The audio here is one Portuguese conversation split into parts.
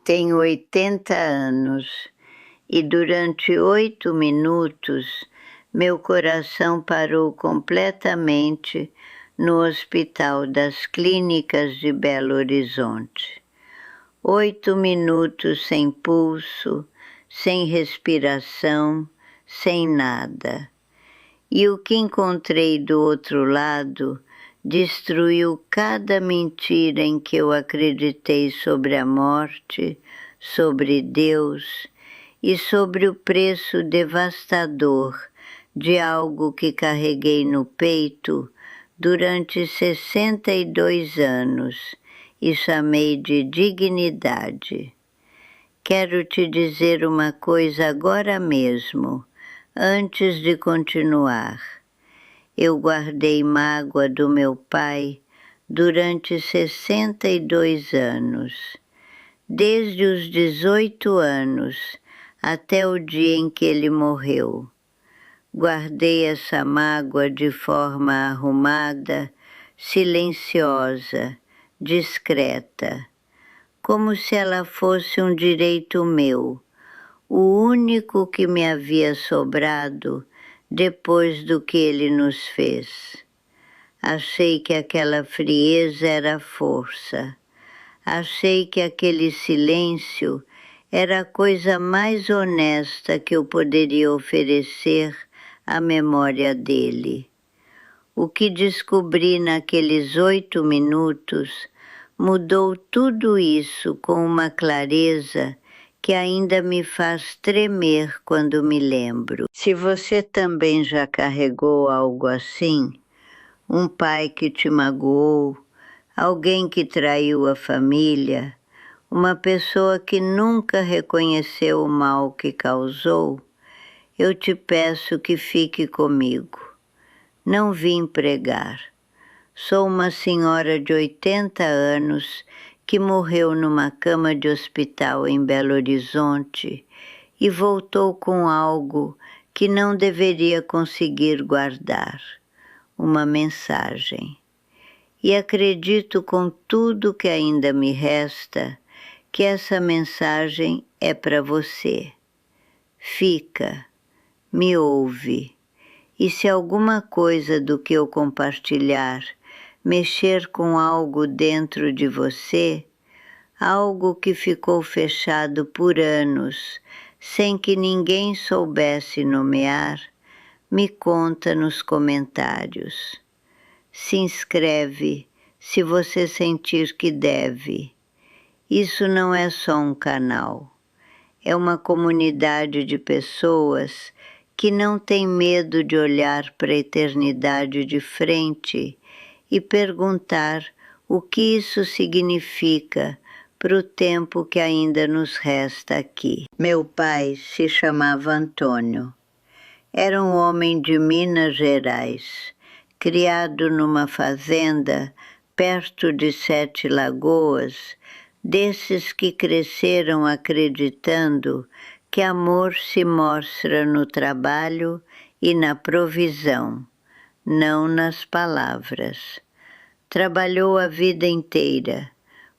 Tenho 80 anos e durante 8 minutos meu coração parou completamente no Hospital das Clínicas de Belo Horizonte. 8 minutos sem pulso, sem respiração, sem nada. E o que encontrei do outro lado destruiu cada mentira em que eu acreditei sobre a morte, sobre Deus e sobre o preço devastador de algo que carreguei no peito durante 62 anos e chamei de dignidade. Quero te dizer uma coisa agora mesmo, antes de continuar. Eu guardei mágoa do meu pai durante 62 anos, desde os 18 anos até o dia em que ele morreu. Guardei essa mágoa de forma arrumada, silenciosa, discreta, como se ela fosse um direito meu, o único que me havia sobrado depois do que ele nos fez. Achei que aquela frieza era força. Achei que aquele silêncio era a coisa mais honesta que eu poderia oferecer à memória dele. O que descobri naqueles 8 minutos mudou tudo isso com uma clareza que ainda me faz tremer quando me lembro. Se você também já carregou algo assim, um pai que te magoou, alguém que traiu a família, uma pessoa que nunca reconheceu o mal que causou, eu te peço que fique comigo. Não vim pregar. Sou uma senhora de 80 anos que morreu numa cama de hospital em Belo Horizonte e voltou com algo que não deveria conseguir guardar, uma mensagem. E acredito com tudo que ainda me resta que essa mensagem é para você. Fica, me ouve, e se alguma coisa do que eu compartilhar mexer com algo dentro de você, algo que ficou fechado por anos, sem que ninguém soubesse nomear, me conta nos comentários. Se inscreve se você sentir que deve. Isso não é só um canal, é uma comunidade de pessoas que não tem medo de olhar para a eternidade de frente e perguntar o que isso significa para o tempo que ainda nos resta aqui. Meu pai se chamava Antônio. Era um homem de Minas Gerais, criado numa fazenda perto de Sete Lagoas, desses que cresceram acreditando que amor se mostra no trabalho e na provisão, não nas palavras. Trabalhou a vida inteira,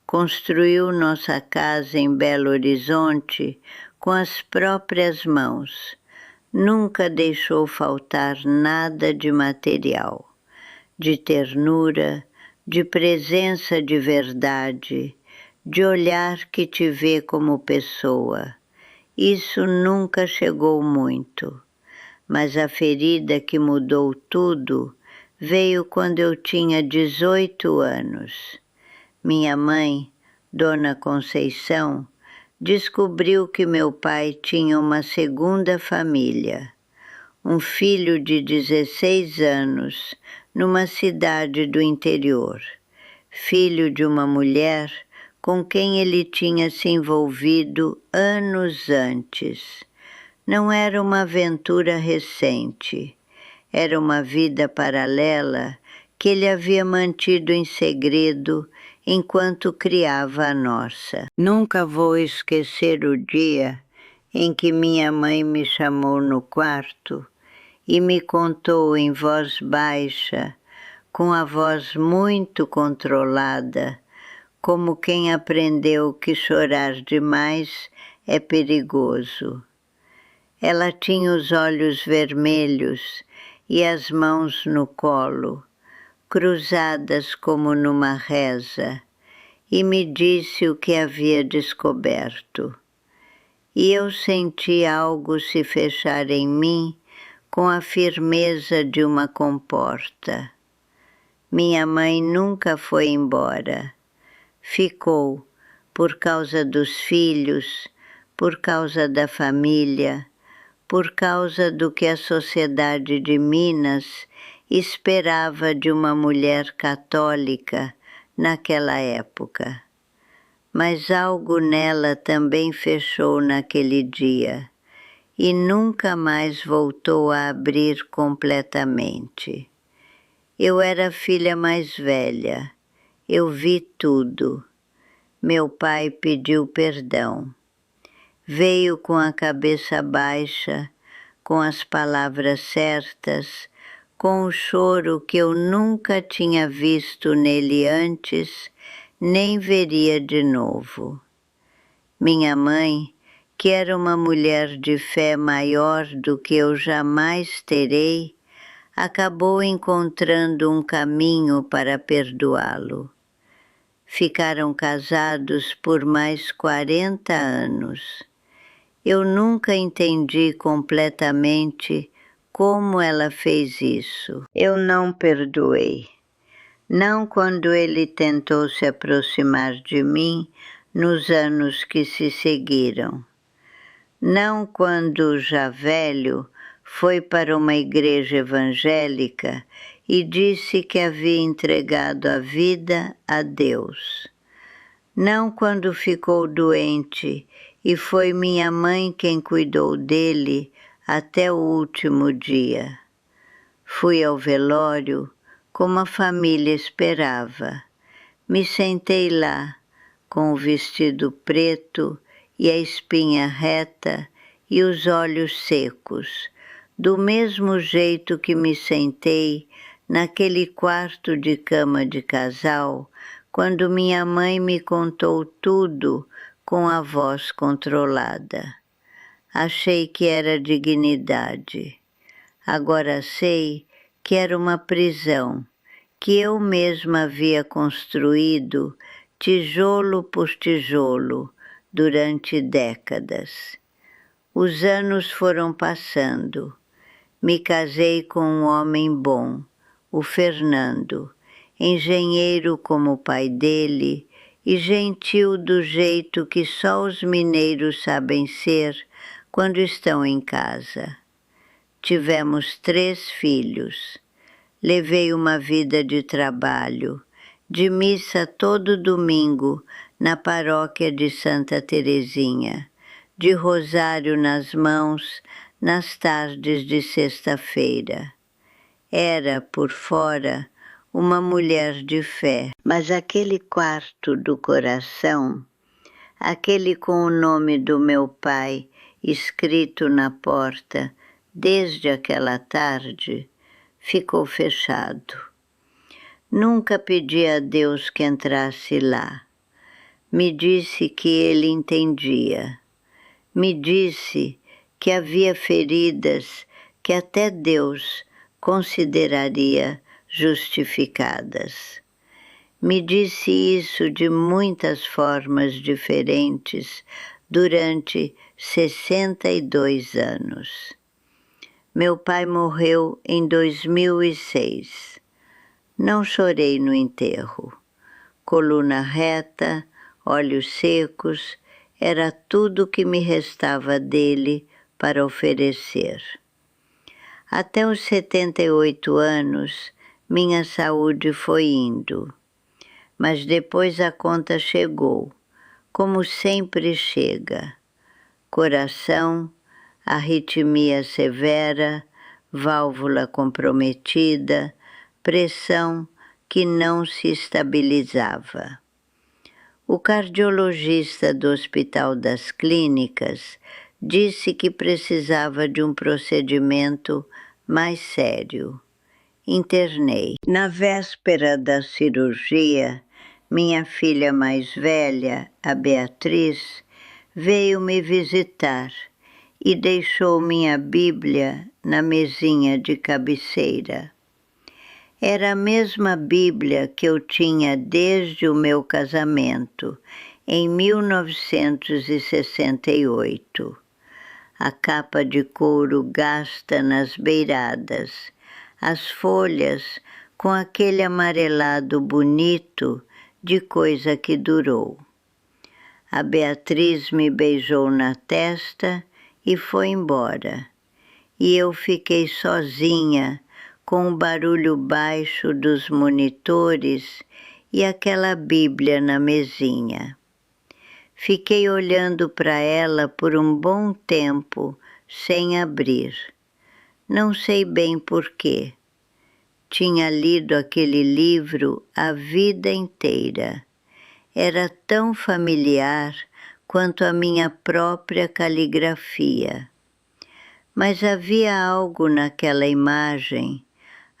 construiu nossa casa em Belo Horizonte com as próprias mãos. Nunca deixou faltar nada de material, de ternura, de presença de verdade, de olhar que te vê como pessoa. Isso nunca chegou muito, mas a ferida que mudou tudo veio quando eu tinha 18 anos. Minha mãe, Dona Conceição, descobriu que meu pai tinha uma segunda família, um filho de 16 anos, numa cidade do interior, filho de uma mulher com quem ele tinha se envolvido anos antes. Não era uma aventura recente, era uma vida paralela que ele havia mantido em segredo enquanto criava a nossa. Nunca vou esquecer o dia em que minha mãe me chamou no quarto e me contou em voz baixa, com a voz muito controlada, como quem aprendeu que chorar demais é perigoso. Ela tinha os olhos vermelhos e as mãos no colo, cruzadas como numa reza, e me disse o que havia descoberto. E eu senti algo se fechar em mim com a firmeza de uma comporta. Minha mãe nunca foi embora. Ficou por causa dos filhos, por causa da família, por causa do que a sociedade de Minas esperava de uma mulher católica naquela época. Mas algo nela também fechou naquele dia e nunca mais voltou a abrir completamente. Eu era a filha mais velha, eu vi tudo. Meu pai pediu perdão. Veio com a cabeça baixa, com as palavras certas, com o choro que eu nunca tinha visto nele antes, nem veria de novo. Minha mãe, que era uma mulher de fé maior do que eu jamais terei, acabou encontrando um caminho para perdoá-lo. Ficaram casados por mais 40 anos. Eu nunca entendi completamente como ela fez isso. Eu não perdoei. Não quando ele tentou se aproximar de mim nos anos que se seguiram. Não quando, já velho, foi para uma igreja evangélica e disse que havia entregado a vida a Deus. Não quando ficou doente e foi minha mãe quem cuidou dele até o último dia. Fui ao velório como a família esperava. Me sentei lá, com o vestido preto e a espinha reta e os olhos secos, do mesmo jeito que me sentei naquele quarto de cama de casal, quando minha mãe me contou tudo com a voz controlada. Achei que era dignidade. Agora sei que era uma prisão, que eu mesma havia construído tijolo por tijolo durante décadas. Os anos foram passando. Me casei com um homem bom, o Fernando, engenheiro como o pai dele e gentil do jeito que só os mineiros sabem ser quando estão em casa. Tivemos 3 filhos. Levei uma vida de trabalho, de missa todo domingo na paróquia de Santa Teresinha, de rosário nas mãos nas tardes de sexta-feira. Era, por fora, uma mulher de fé, mas aquele quarto do coração, aquele com o nome do meu pai escrito na porta desde aquela tarde, ficou fechado. Nunca pedi a Deus que entrasse lá. Me disse que ele entendia. Me disse que havia feridas que até Deus consideraria justificadas. Me disse isso de muitas formas diferentes durante 62 anos. Meu pai morreu em 2006. Não chorei no enterro. Coluna reta, olhos secos, era tudo que me restava dele para oferecer. Até os 78 anos, minha saúde foi indo. Mas depois a conta chegou, como sempre chega. Coração, arritmia severa, válvula comprometida, pressão que não se estabilizava. O cardiologista do Hospital das Clínicas disse que precisava de um procedimento mais sério. Internei. Na véspera da cirurgia, minha filha mais velha, a Beatriz, veio me visitar e deixou minha Bíblia na mesinha de cabeceira. Era a mesma Bíblia que eu tinha desde o meu casamento, em 1968. A capa de couro gasta nas beiradas, as folhas com aquele amarelado bonito de coisa que durou. A Beatriz me beijou na testa e foi embora. E eu fiquei sozinha, com o barulho baixo dos monitores e aquela Bíblia na mesinha. Fiquei olhando para ela por um bom tempo, sem abrir. Não sei bem porquê. Tinha lido aquele livro a vida inteira. Era tão familiar quanto a minha própria caligrafia. Mas havia algo naquela imagem,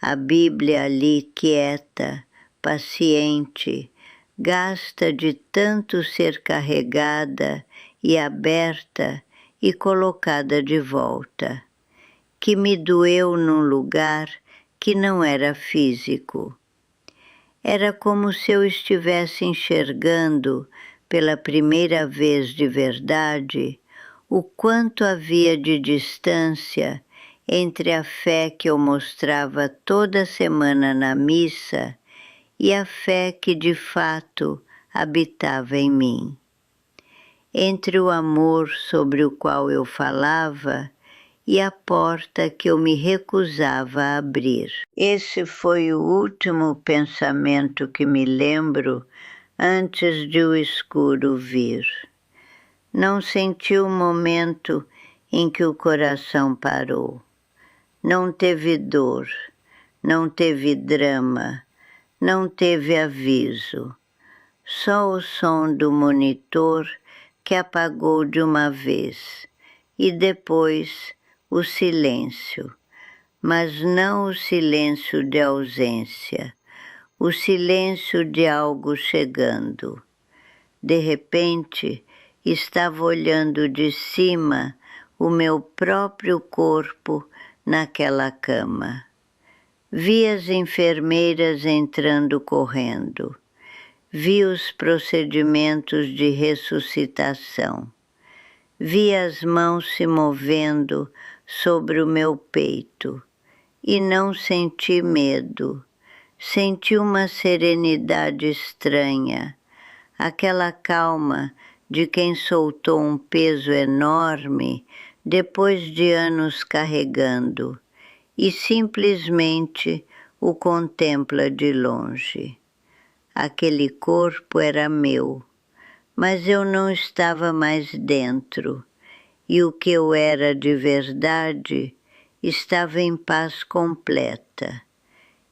a Bíblia ali quieta, paciente, gasta de tanto ser carregada e aberta e colocada de volta, que me doeu num lugar que não era físico. Era como se eu estivesse enxergando, pela primeira vez de verdade, o quanto havia de distância entre a fé que eu mostrava toda semana na missa e a fé que de fato habitava em mim. Entre o amor sobre o qual eu falava e a porta que eu me recusava a abrir. Esse foi o último pensamento que me lembro antes de o escuro vir. Não senti o momento em que o coração parou. Não teve dor, não teve drama, não teve aviso. Só o som do monitor que apagou de uma vez e depois o silêncio, mas não o silêncio de ausência, o silêncio de algo chegando. De repente, estava olhando de cima o meu próprio corpo naquela cama. Vi as enfermeiras entrando correndo. Vi os procedimentos de ressuscitação. Vi as mãos se movendo sobre o meu peito e não senti medo. Senti uma serenidade estranha, aquela calma de quem soltou um peso enorme depois de anos carregando e simplesmente o contempla de longe. Aquele corpo era meu, mas eu não estava mais dentro, e o que eu era de verdade estava em paz completa.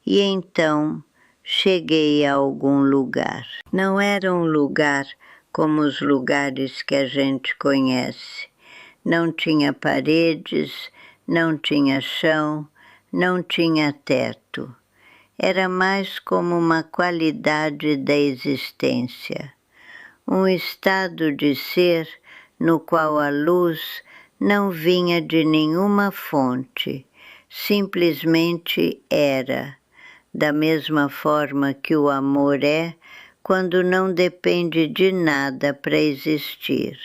E então cheguei a algum lugar. Não era um lugar como os lugares que a gente conhece. Não tinha paredes, não tinha chão, não tinha teto. Era mais como uma qualidade da existência, um estado de ser no qual a luz não vinha de nenhuma fonte, simplesmente era, da mesma forma que o amor é quando não depende de nada para existir.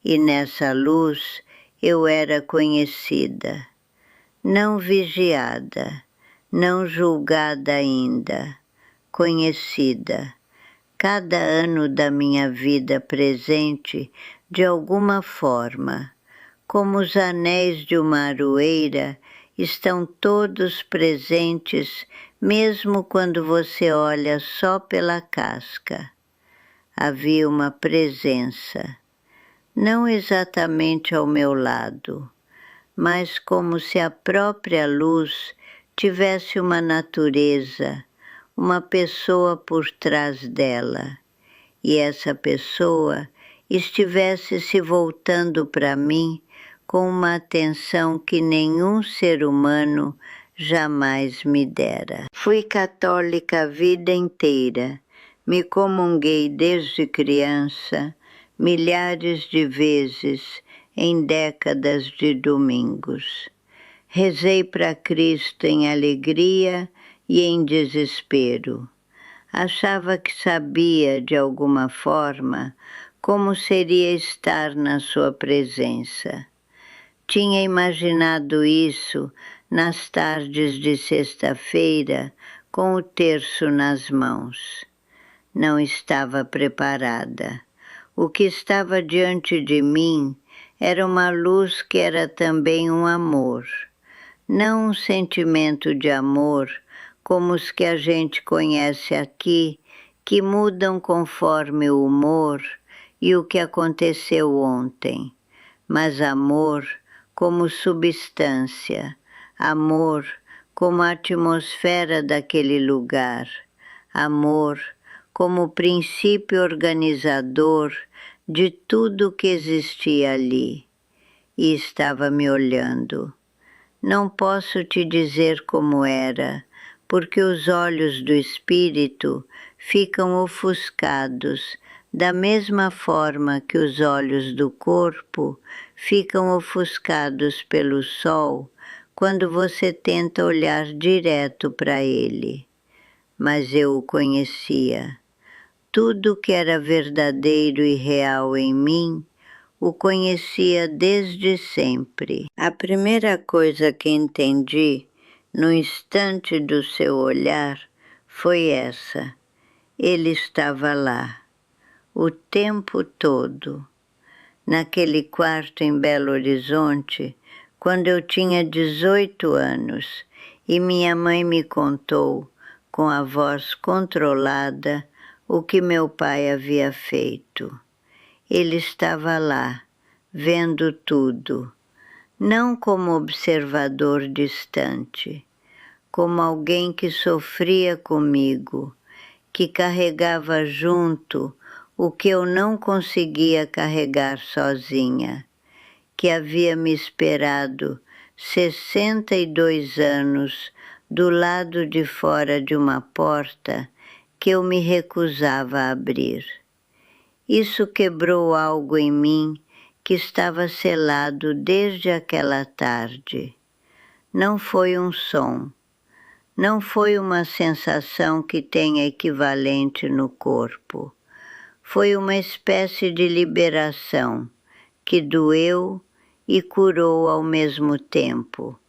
E nessa luz eu era conhecida, não vigiada, não julgada ainda, conhecida. Cada ano da minha vida presente, de alguma forma, como os anéis de uma aroeira, estão todos presentes, mesmo quando você olha só pela casca. Havia uma presença, não exatamente ao meu lado, mas como se a própria luz tivesse uma natureza, uma pessoa por trás dela, e essa pessoa estivesse se voltando para mim com uma atenção que nenhum ser humano jamais me dera. Fui católica a vida inteira, Me comunguei desde criança milhares de vezes em décadas de domingos. Rezei para Cristo em alegria e em desespero. Achava que sabia, de alguma forma, como seria estar na sua presença. Tinha imaginado isso nas tardes de sexta-feira, com o terço nas mãos. Não estava preparada. O que estava diante de mim era uma luz que era também um amor. Não um sentimento de amor como os que a gente conhece aqui, que mudam conforme o humor e o que aconteceu ontem, mas amor como substância, amor como a atmosfera daquele lugar, amor como princípio organizador de tudo que existia ali. E estava me olhando. Não posso te dizer como era, porque os olhos do espírito ficam ofuscados, da mesma forma que os olhos do corpo ficam ofuscados pelo sol quando você tenta olhar direto para ele. Mas eu o conhecia. Tudo que era verdadeiro e real em mim, o conhecia desde sempre. A primeira coisa que entendi, no instante do seu olhar, foi essa. Ele estava lá, o tempo todo. Naquele quarto em Belo Horizonte, quando eu tinha 18 anos, e minha mãe me contou, com a voz controlada, o que meu pai havia feito. Ele estava lá, vendo tudo, não como observador distante, como alguém que sofria comigo, que carregava junto o que eu não conseguia carregar sozinha, que havia me esperado 62 anos do lado de fora de uma porta que eu me recusava a abrir. Isso quebrou algo em mim que estava selado desde aquela tarde. Não foi um som, não foi uma sensação que tenha equivalente no corpo. Foi uma espécie de liberação que doeu e curou ao mesmo tempo,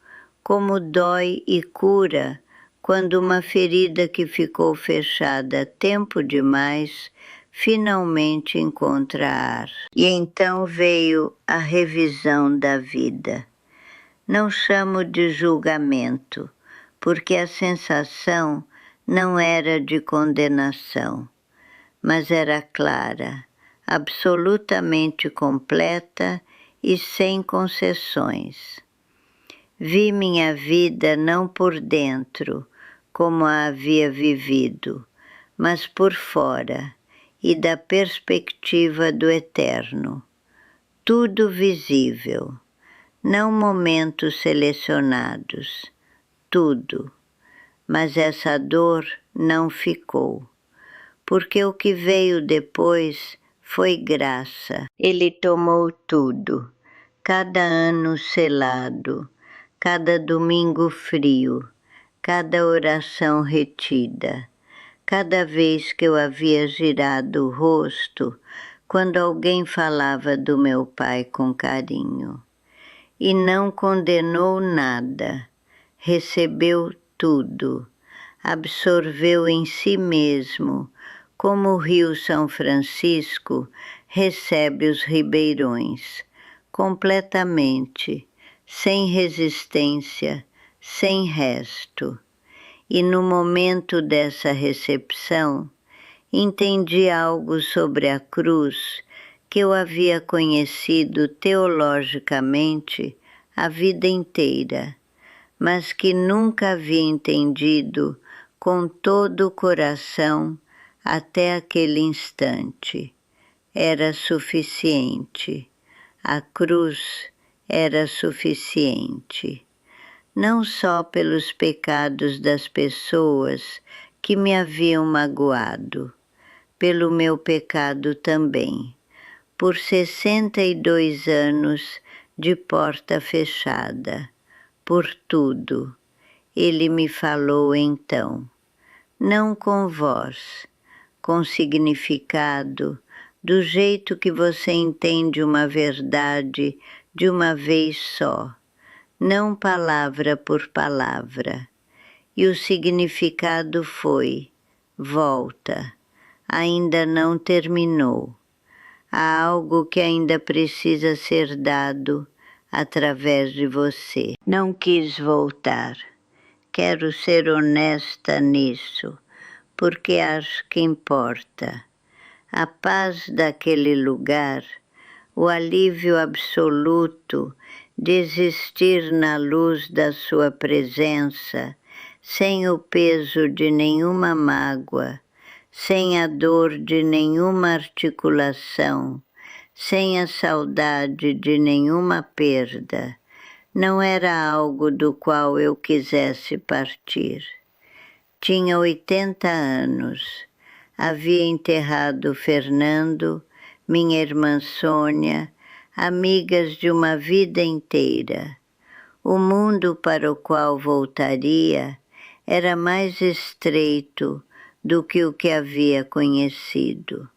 como dói e cura quando uma ferida que ficou fechada tempo demais finalmente encontra ar. E então veio a revisão da vida. Não chamo de julgamento, porque a sensação não era de condenação, mas era clara, absolutamente completa e sem concessões. Vi minha vida não por dentro, como a havia vivido, mas por fora, e da perspectiva do eterno. Tudo visível, não momentos selecionados, tudo. Mas essa dor não ficou, porque o que veio depois foi graça. Ele tomou tudo, cada ano selado, cada domingo frio, cada oração retida, cada vez que eu havia girado o rosto quando alguém falava do meu pai com carinho. E não condenou nada, recebeu tudo, absorveu em si mesmo, como o rio São Francisco recebe os ribeirões, completamente, sem resistência, sem resto. E no momento dessa recepção, entendi algo sobre a cruz que eu havia conhecido teologicamente a vida inteira, mas que nunca havia entendido com todo o coração até aquele instante. Era suficiente. A cruz era suficiente. Não só pelos pecados das pessoas que me haviam magoado, pelo meu pecado também, por 62 anos de porta fechada, por tudo. Ele me falou então, não com voz, com significado, do jeito que você entende uma verdade de uma vez só, não palavra por palavra. E o significado foi, volta, ainda não terminou. Há algo que ainda precisa ser dado através de você. Não quis voltar. Quero ser honesta nisso, porque acho que importa. A paz daquele lugar, o alívio absoluto de existir na luz da sua presença, sem o peso de nenhuma mágoa, sem a dor de nenhuma articulação, sem a saudade de nenhuma perda, não era algo do qual eu quisesse partir. Tinha 80 anos, havia enterrado Fernando, minha irmã Sônia, amigas de uma vida inteira. O mundo para o qual voltaria era mais estreito do que o que havia conhecido.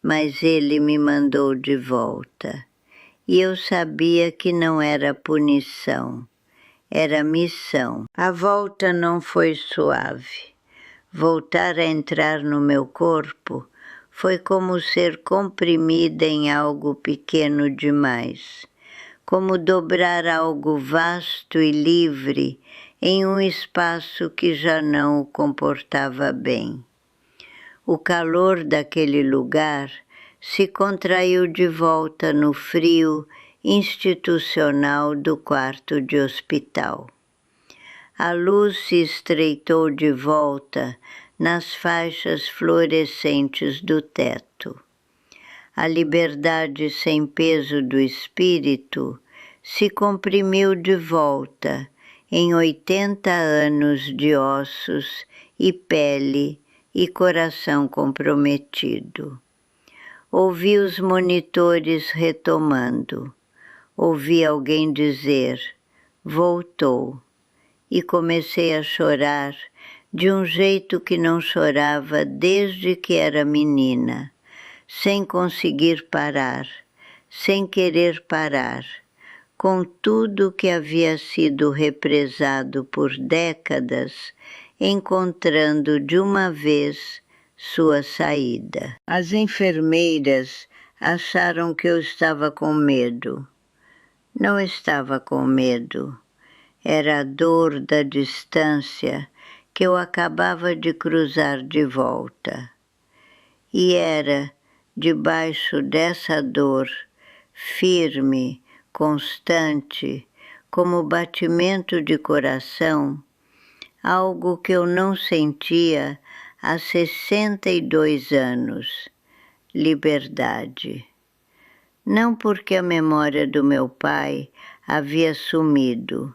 Mas ele me mandou de volta, e eu sabia que não era punição, era missão. A volta não foi suave. Voltar a entrar no meu corpo foi como ser comprimida em algo pequeno demais, como dobrar algo vasto e livre em um espaço que já não o comportava bem. O calor daquele lugar se contraiu de volta no frio institucional do quarto de hospital. A luz se estreitou de volta nas faixas fluorescentes do teto. A liberdade sem peso do espírito se comprimiu de volta em 80 anos de ossos e pele e coração comprometido. Ouvi os monitores retomando. Ouvi alguém dizer, voltou. E comecei a chorar de um jeito que não chorava desde que era menina, sem conseguir parar, sem querer parar, com tudo que havia sido represado por décadas, encontrando de uma vez sua saída. As enfermeiras acharam que eu estava com medo. Não estava com medo. Era a dor da distância que eu acabava de cruzar de volta. E era, debaixo dessa dor, firme, constante, como o batimento de coração, algo que eu não sentia há 62 anos, liberdade. Não porque a memória do meu pai havia sumido,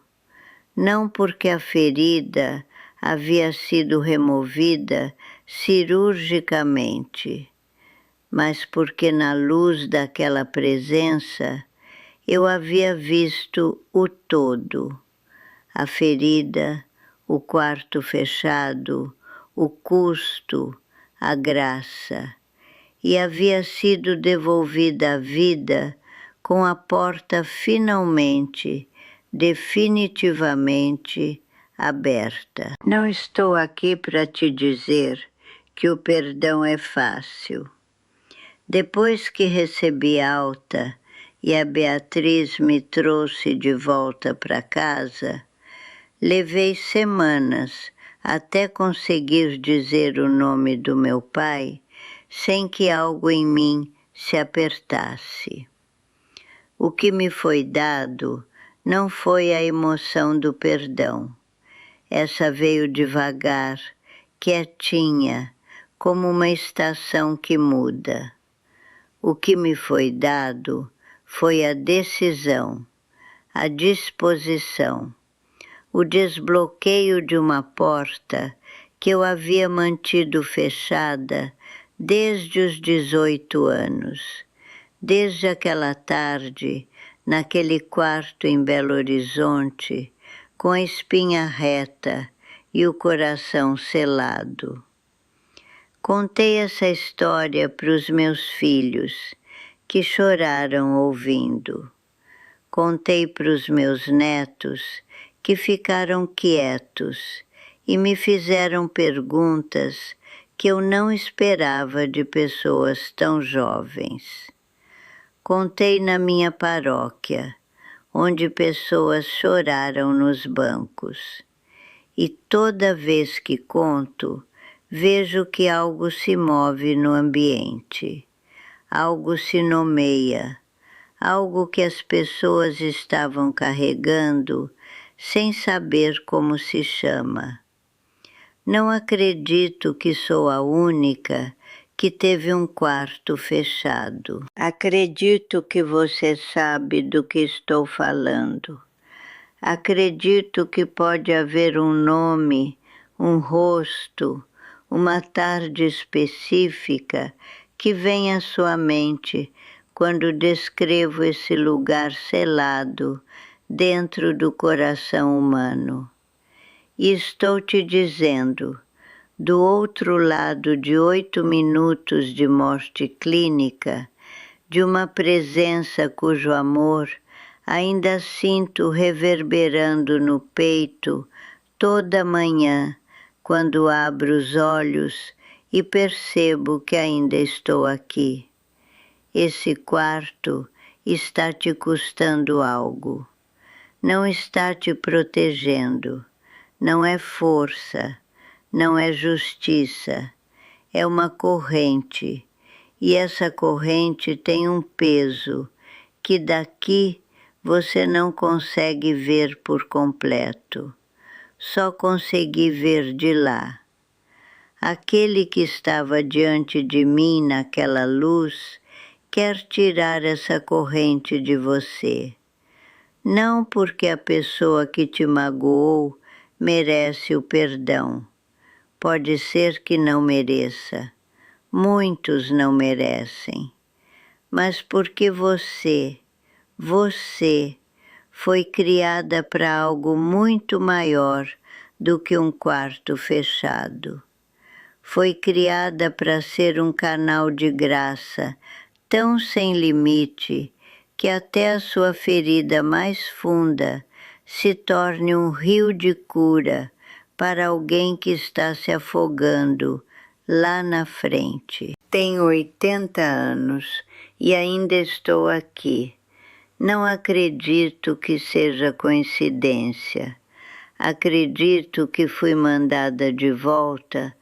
não porque a ferida havia sido removida cirurgicamente, mas porque na luz daquela presença eu havia visto o todo, a ferida, o quarto fechado, o custo, a graça, e havia sido devolvida à vida com a porta finalmente, definitivamente aberta. Não estou aqui para te dizer que o perdão é fácil. Depois que recebi alta e a Beatriz me trouxe de volta para casa, levei semanas até conseguir dizer o nome do meu pai sem que algo em mim se apertasse. O que me foi dado não foi a emoção do perdão. Essa veio devagar, quietinha, como uma estação que muda. O que me foi dado foi a decisão, a disposição, o desbloqueio de uma porta que eu havia mantido fechada desde os 18 anos, desde aquela tarde, naquele quarto em Belo Horizonte, com a espinha reta e o coração selado. Contei essa história para os meus filhos, que choraram ouvindo. Contei para os meus netos, que ficaram quietos e me fizeram perguntas que eu não esperava de pessoas tão jovens. Contei na minha paróquia, onde pessoas choraram nos bancos. E toda vez que conto, vejo que algo se move no ambiente, algo se nomeia, algo que as pessoas estavam carregando sem saber como se chama. Não acredito que sou a única que teve um quarto fechado. Acredito que você sabe do que estou falando. Acredito que pode haver um nome, um rosto, uma tarde específica que vem à sua mente quando descrevo esse lugar selado dentro do coração humano. E estou te dizendo, do outro lado de 8 minutos de morte clínica, de uma presença cujo amor ainda sinto reverberando no peito toda manhã, quando abro os olhos e percebo que ainda estou aqui. Esse quarto está te custando algo. Não está te protegendo. Não é força, não é justiça. É uma corrente. E essa corrente tem um peso que daqui você não consegue ver por completo. Só consegui ver de lá. Aquele que estava diante de mim naquela luz quer tirar essa corrente de você. Não porque a pessoa que te magoou merece o perdão. Pode ser que não mereça. Muitos não merecem. Mas porque você foi criada para algo muito maior do que um quarto fechado. Foi criada para ser um canal de graça tão sem limite que até a sua ferida mais funda se torne um rio de cura para alguém que está se afogando lá na frente. Tenho 80 anos e ainda estou aqui. Não acredito que seja coincidência. Acredito que fui mandada de volta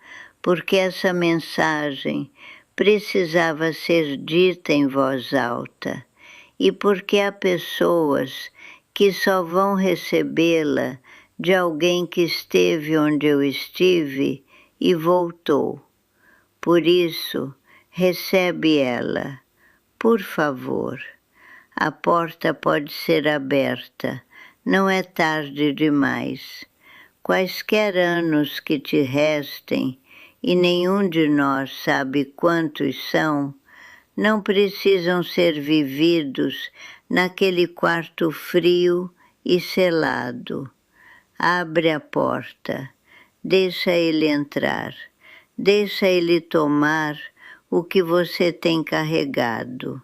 porque essa mensagem precisava ser dita em voz alta e porque há pessoas que só vão recebê-la de alguém que esteve onde eu estive e voltou. Por isso, recebe ela, por favor. A porta pode ser aberta, não é tarde demais. Quaisquer anos que te restem, e nenhum de nós sabe quantos são, não precisam ser vividos naquele quarto frio e selado. Abre a porta, deixa ele entrar, deixa ele tomar o que você tem carregado.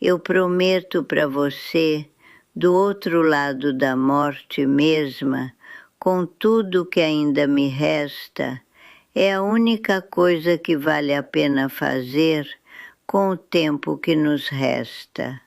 Eu prometo para você, do outro lado da morte mesma, com tudo que ainda me resta, é a única coisa que vale a pena fazer com o tempo que nos resta.